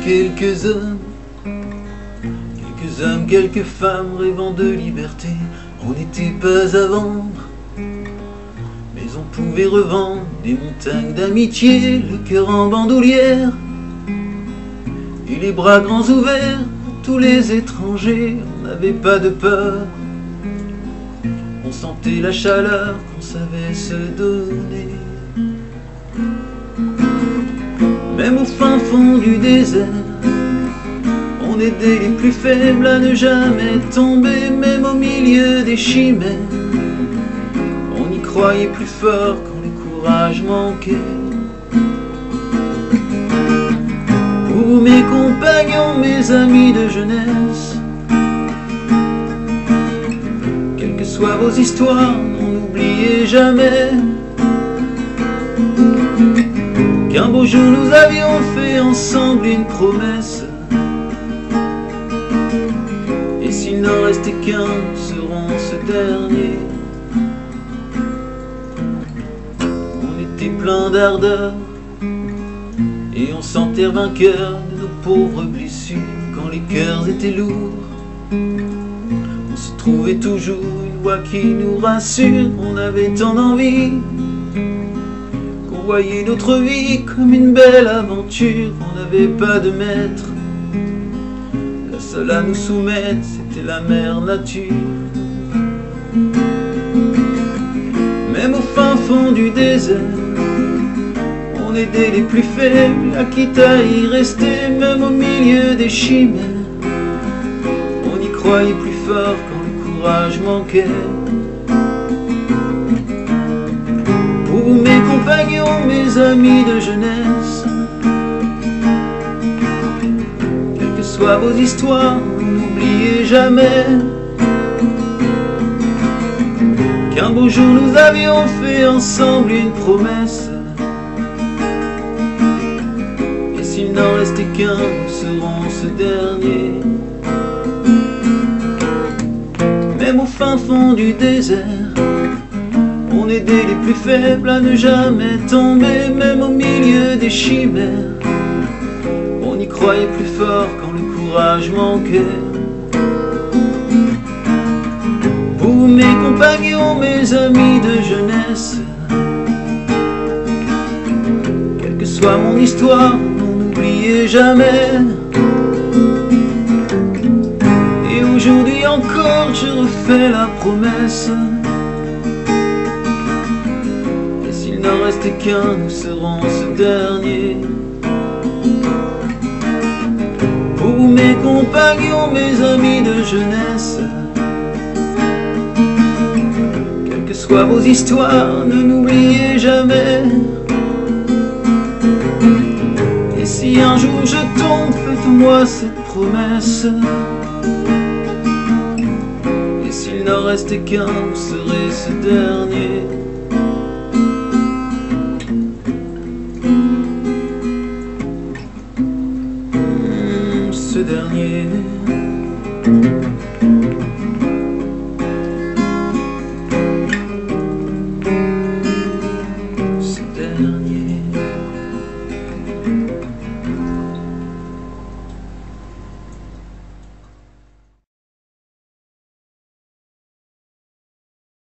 quelques hommes, quelques femmes rêvant de liberté. On n'était pas à vendre, mais on pouvait revendre des montagnes d'amitié, le cœur en bandoulière et les bras grands ouverts à tous les étrangers. On n'avait pas de peur, on sentait la chaleur qu'on savait se donner. Même au fin fond du désert, on aidait les plus faibles à ne jamais tomber. Même au milieu des chimères, on y croyait plus fort quand le courage manquait. Vous, mes compagnons, mes amis de jeunesse, quelles que soient vos histoires, n'oubliez jamais qu'un beau jour nous avions fait ensemble une promesse. Et s'il n'en restait qu'un, nous serons ce dernier. On était plein d'ardeur et on s'enterre vainqueur de nos pauvres blessures. Quand les cœurs étaient lourds, on se trouvait toujours une voix qui nous rassure. On avait tant d'envie qu'on voyait notre vie comme une belle aventure. On n'avait pas de maître, la seule à nous soumettre, c'était la mère nature. Même au fin fond du désert, on aidait les plus faibles, à quitte à y rester. Même au milieu des chimères, on y croyait plus fort quand le courage manquait. Pour vous, mes compagnons, mes amis de jeunesse, quelles que soient vos histoires, n'oubliez jamais qu'un beau jour nous avions fait ensemble une promesse. Et s'il n'en restait qu'un, nous serons ce dernier. Même au fin fond du désert, on aidait les plus faibles à ne jamais tomber. Même au milieu des chimères, on y croyait plus fort quand le courage manquait. Vous, mes compagnons, mes amis de jeunesse, quelle que soit mon histoire, n'oubliez jamais. Et aujourd'hui encore, je refais la promesse. Et s'il n'en restait qu'un, nous serons ce dernier. Vous, mes compagnons, mes amis de jeunesse, quelles que soient vos histoires, ne n'oubliez jamais. Et si un jour je tombe, faites-moi cette promesse. Et s'il n'en restait qu'un, vous serez ce dernier.